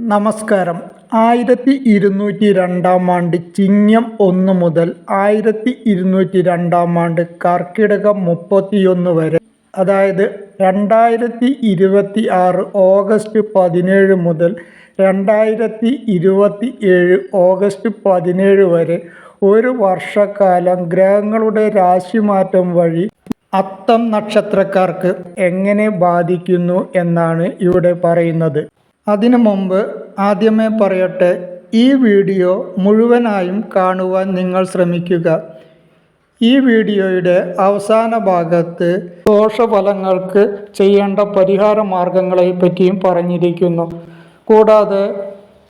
നമസ്കാരം. 1202 ചിങ്ങം 1 മുതൽ 1202 കർക്കിടകം 31 വരെ, അതായത് 2026 ഓഗസ്റ്റ് 17 മുതൽ 2027 ഓഗസ്റ്റ് 17 വരെ ഒരു വർഷക്കാലം ഗ്രഹങ്ങളുടെ രാശിമാറ്റം വഴി അത്തം നക്ഷത്രക്കാർക്ക് എങ്ങനെ ബാധിക്കുന്നു എന്നാണ് ഇവിടെ പറയുന്നത്. അതിനു മുമ്പ് ആദ്യമേ പറയട്ടെ, ഈ വീഡിയോ മുഴുവനായും കാണുവാൻ നിങ്ങൾ ശ്രമിക്കുക. ഈ വീഡിയോയുടെ അവസാന ഭാഗത്ത് ദോഷഫലങ്ങൾക്ക് ചെയ്യേണ്ട പരിഹാര മാർഗങ്ങളെ പറ്റിയും പറഞ്ഞിരിക്കുന്നു. കൂടാതെ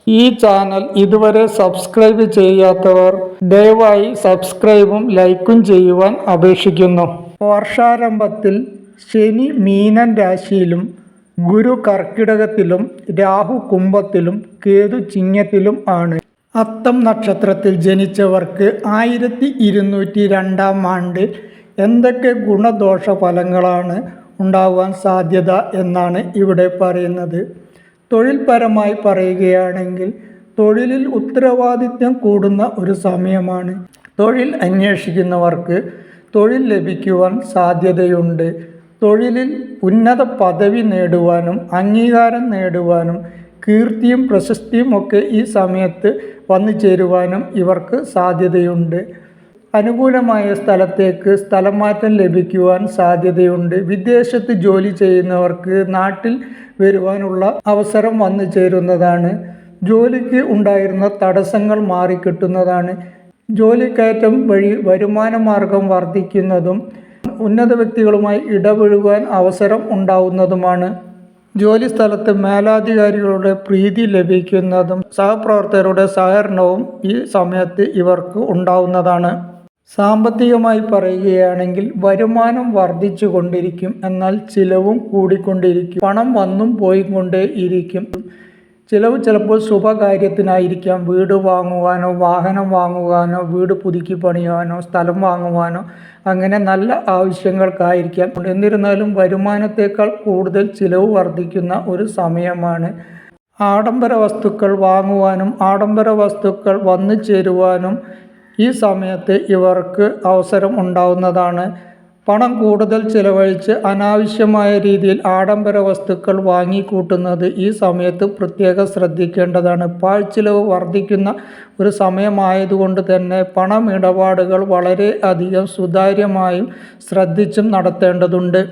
ഈ ചാനൽ ഇതുവരെ സബ്സ്ക്രൈബ് ചെയ്യാത്തവർ ദയവായി സബ്സ്ക്രൈബും ലൈക്കും ചെയ്യുവാൻ അപേക്ഷിക്കുന്നു. വർഷാരംഭത്തിൽ ശനി മീനൻ രാശിയിലും ഗുരു കർക്കിടകത്തിലും രാഹു കുംഭത്തിലും കേതു ചിങ്ങത്തിലും ആണ്. അത്തം നക്ഷത്രത്തിൽ ജനിച്ചവർക്ക് 1202 എന്തൊക്കെ ഗുണദോഷ ഫലങ്ങളാണ് ഉണ്ടാവാൻ സാധ്യത എന്നാണ് ഇവിടെ പറയുന്നത്. തൊഴിൽപരമായി പറയുകയാണെങ്കിൽ തൊഴിലിൽ ഉത്തരവാദിത്വം കൂടുന്ന ഒരു സമയമാണ്. തൊഴിൽ അന്വേഷിക്കുന്നവർക്ക് തൊഴിൽ ലഭിക്കുവാൻ സാധ്യതയുണ്ട്. തൊഴിലിൽ ഉന്നത പദവി നേടുവാനും അംഗീകാരം നേടുവാനും കീർത്തിയും പ്രശസ്തിയും ഒക്കെ ഈ സമയത്ത് വന്നു ചേരുവാനും ഇവർക്ക് സാധ്യതയുണ്ട്. അനുകൂലമായ സ്ഥലത്തേക്ക് സ്ഥലമാറ്റം ലഭിക്കുവാൻ സാധ്യതയുണ്ട്. വിദേശത്ത് ജോലി ചെയ്യുന്നവർക്ക് നാട്ടിൽ വരുവാനുള്ള അവസരം വന്നു ചേരുന്നതാണ്. ജോലിക്ക് ഉണ്ടായിരുന്ന തടസ്സങ്ങൾ മാറിക്കിട്ടുന്നതാണ്. ജോലിക്കയറ്റം വഴി വരുമാന മാർഗം വർദ്ധിക്കുന്നതും ഉന്നത വ്യക്തികളുമായി ഇടപഴകുവാൻ അവസരം ഉണ്ടാവുന്നതുമാണ്. ജോലി സ്ഥലത്ത് മേലധികാരികളുടെ പ്രീതി ലഭിക്കുന്നതും സഹപ്രവർത്തകരുടെ സഹകരണവും ഈ സമയത്ത് ഇവർക്ക് ഉണ്ടാവുന്നതാണ്. സാമ്പത്തികമായി പറയുകയാണെങ്കിൽ വരുമാനം വർദ്ധിച്ചു കൊണ്ടിരിക്കും, എന്നാൽ ചിലവും കൂടിക്കൊണ്ടിരിക്കും. പണം വന്നും പോയിക്കൊണ്ടേ ഇരിക്കും. ചിലവ് ചിലപ്പോൾ ശുഭകാര്യത്തിനായിരിക്കാം. വീട് വാങ്ങുവാനോ വാഹനം വാങ്ങുവാനോ വീട് പുതുക്കി പണിയുവാനോ സ്ഥലം വാങ്ങുവാനോ അങ്ങനെ നല്ല ആവശ്യങ്ങൾക്കായിരിക്കാം. എന്നിരുന്നാലും വരുമാനത്തേക്കാൾ കൂടുതൽ ചിലവ് വർദ്ധിക്കുന്ന ഒരു സമയമാണ്. ആഡംബര വസ്തുക്കൾ വാങ്ങുവാനും ആഡംബര വസ്തുക്കൾ വന്നു ചേരുവാനും ഈ സമയത്ത് ഇവർക്ക് അവസരം ഉണ്ടാവുന്നതാണ്. പണം കൂടുതൽ ചിലവഴിച്ച് അനാവശ്യമായ രീതിയിൽ ആഡംബര വസ്തുക്കൾ വാങ്ങിക്കൂട്ടുന്നത് ഈ സമയത്ത് പ്രത്യേകം ശ്രദ്ധിക്കേണ്ടതാണ്. പാഴ്ചിലവ് വർദ്ധിക്കുന്ന ഒരു സമയമായതുകൊണ്ട് തന്നെ പണമിടപാടുകൾ വളരെ അധികം സുതാര്യമായും ശ്രദ്ധിച്ചും നടത്തേണ്ടതുണ്ട്.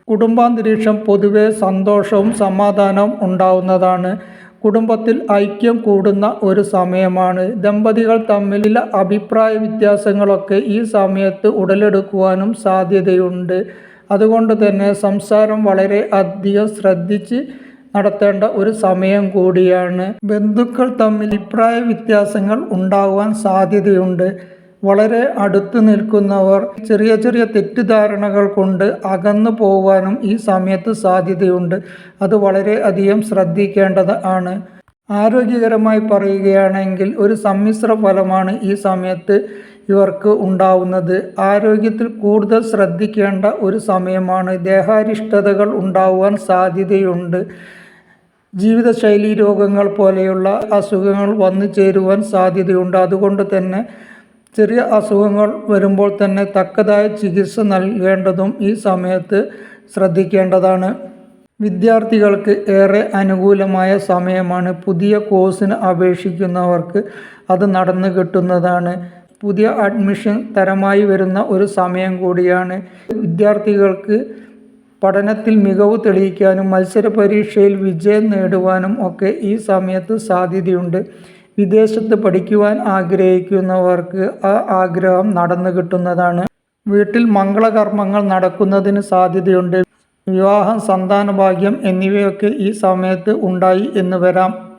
കുടുംബാന്തരീക്ഷം പൊതുവെ സന്തോഷവും സമാധാനവും ഉണ്ടാവുന്നതാണ്. കുടുംബത്തിൽ ഐക്യം കൂടുന്ന ഒരു സമയമാണ്. ദമ്പതികൾ തമ്മിൽ അഭിപ്രായ വ്യത്യാസങ്ങളൊക്കെ ഈ സമയത്ത് ഉടലെടുക്കുവാനും സാധ്യതയുണ്ട്. അതുകൊണ്ട് തന്നെ സംസാരം വളരെ അധികം ശ്രദ്ധിച്ച് നടത്തേണ്ട ഒരു സമയം കൂടിയാണ്. ബന്ധുക്കൾ തമ്മിൽ അഭിപ്രായ വ്യത്യാസങ്ങൾ ഉണ്ടാകുവാൻ സാധ്യതയുണ്ട്. വളരെ അടുത്ത് നിൽക്കുന്നവർ ചെറിയ ചെറിയ തെറ്റിദ്ധാരണകൾ കൊണ്ട് അകന്നു പോകാനും ഈ സമയത്ത് സാധ്യതയുണ്ട്. അത് വളരെ അധികം ശ്രദ്ധിക്കേണ്ടത് ആണ്. ആരോഗ്യകരമായി പറയുകയാണെങ്കിൽ ഒരു സമ്മിശ്ര ഫലമാണ് ഈ സമയത്ത് ഇവർക്ക് ഉണ്ടാവുന്നത്. ആരോഗ്യത്തിൽ കൂടുതൽ ശ്രദ്ധിക്കേണ്ട ഒരു സമയമാണ്. ദേഹാരിഷ്ടതകൾ ഉണ്ടാകുവാൻ സാധ്യതയുണ്ട്. ജീവിതശൈലി രോഗങ്ങൾ പോലെയുള്ള അസുഖങ്ങൾ വന്നു ചേരുവാൻ സാധ്യതയുണ്ട്. അതുകൊണ്ട് തന്നെ ചെറിയ അസുഖങ്ങൾ വരുമ്പോൾ തന്നെ തക്കതായ ചികിത്സ നൽകേണ്ടതും ഈ സമയത്ത് ശ്രദ്ധിക്കേണ്ടതാണ്. വിദ്യാർത്ഥികൾക്ക് ഏറെ അനുകൂലമായ സമയമാണ്. പുതിയ കോഴ്സിന് അപേക്ഷിക്കുന്നവർക്ക് അത് നടന്നു കിട്ടുന്നതാണ്. പുതിയ അഡ്മിഷൻ തരമായി വരുന്ന ഒരു സമയം കൂടിയാണ്. വിദ്യാർത്ഥികൾക്ക് പഠനത്തിൽ മികവ് തെളിയിക്കാനും മത്സര പരീക്ഷയിൽ വിജയം നേടുവാനും ഒക്കെ ഈ സമയത്ത് സാധ്യതയുണ്ട്. വിദേശത്ത് പഠിക്കുവാൻ ആഗ്രഹിക്കുന്നവർക്ക് ആ ആഗ്രഹം നടന്നു കിട്ടുന്നതാണ്. വീട്ടിൽ മംഗളകർമ്മങ്ങൾ നടക്കുന്നതിന് സാധ്യതയുണ്ട്. വിവാഹം, സന്താനഭാഗ്യം എന്നിവയൊക്കെ ഈ സമയത്ത് ഉണ്ടായി എന്ന് വരാം.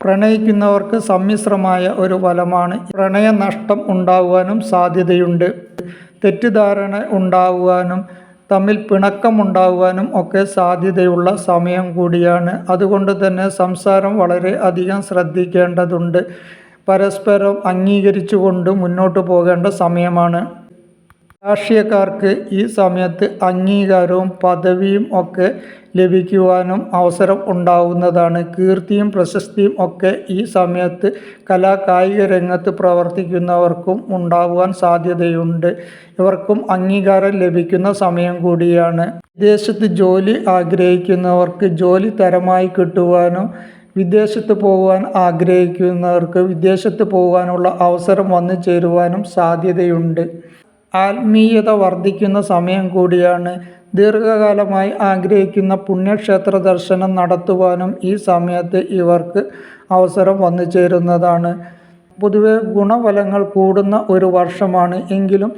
പ്രണയിക്കുന്നവർക്ക് സമ്മിശ്രമായ ഒരു ഫലമാണ്. പ്രണയനഷ്ടം ഉണ്ടാകുവാനും സാധ്യതയുണ്ട്. തെറ്റിദ്ധാരണ ഉണ്ടാകുവാനും തമ്മിൽ പിണക്കമുണ്ടാകുവാനും ഒക്കെ സാധ്യതയുള്ള സമയം കൂടിയാണ്. അതുകൊണ്ട് തന്നെ സംസാരം വളരെ അധികം ശ്രദ്ധിക്കേണ്ടതുണ്ട്. പരസ്പരം അംഗീകരിച്ചുകൊണ്ട് മുന്നോട്ട് പോകേണ്ട സമയമാണ്. രാഷ്ട്രീയക്കാർക്ക് ഈ സമയത്ത് അംഗീകാരവും പദവിയും ഒക്കെ ലഭിക്കുവാനും അവസരം ഉണ്ടാവുന്നതാണ്. കീർത്തിയും പ്രശസ്തിയും ഒക്കെ ഈ സമയത്ത് കായിക രംഗത്ത് പ്രവർത്തിക്കുന്നവർക്കും ഉണ്ടാകുവാൻ സാധ്യതയുണ്ട്. ഇവർക്കും അംഗീകാരം ലഭിക്കുന്ന സമയം കൂടിയാണ്. വിദേശത്ത് ജോലി ആഗ്രഹിക്കുന്നവർക്ക് ജോലി തരമായി കിട്ടുവാനും വിദേശത്ത് പോകുവാൻ ആഗ്രഹിക്കുന്നവർക്ക് വിദേശത്ത് പോകാനുള്ള അവസരം വന്നു ചേരുവാനും സാധ്യതയുണ്ട്. ആത്മീയത വർദ്ധിക്കുന്ന സമയം കൂടിയാണ്. ദീർഘകാലമായി ആഗ്രഹിക്കുന്ന പുണ്യക്ഷേത്ര ദർശനം നടത്തുവാനും ഈ സമയത്ത് ഇവർക്ക് അവസരം വന്നു ചേരുന്നതാണ്. പൊതുവെ ഗുണഫലങ്ങൾ കൂടുന്ന ഒരു വർഷമാണ്. എങ്കിലും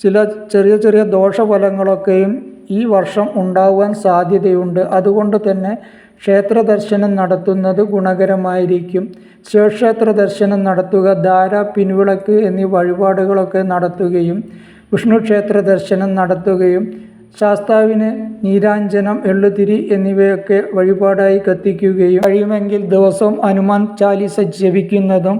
ചില ചെറിയ ചെറിയ ദോഷഫലങ്ങളൊക്കെയും ഈ വർഷം ഉണ്ടാകുവാൻ സാധ്യതയുണ്ട്. അതുകൊണ്ട് തന്നെ ക്ഷേത്ര ദർശനം നടത്തുന്നത് ഗുണകരമായിരിക്കും. ശിവക്ഷേത്ര ദർശനം നടത്തുക, ധാര, പിൻവിളക്ക് എന്നീ വഴിപാടുകളൊക്കെ നടത്തുകയും വിഷ്ണു ക്ഷേത്ര ദർശനം നടത്തുകയും ശാസ്താവിന് നീരാഞ്ജനം, എള്ളുതിരി എന്നിവയൊക്കെ വഴിപാടായി കത്തിക്കുകയും കഴിയുമെങ്കിൽ ദിവസവും ഹനുമാൻ ചാലീസ ജപിക്കുന്നതും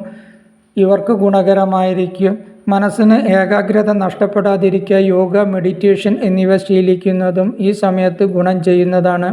ഇവർക്ക് ഗുണകരമായിരിക്കും. മനസ്സിന് ഏകാഗ്രത നഷ്ടപ്പെടാതിരിക്കുക യോഗ, മെഡിറ്റേഷൻ എന്നിവ ശീലിക്കുന്നതും ഈ സമയത്ത് ഗുണം ചെയ്യുന്നതാണ്.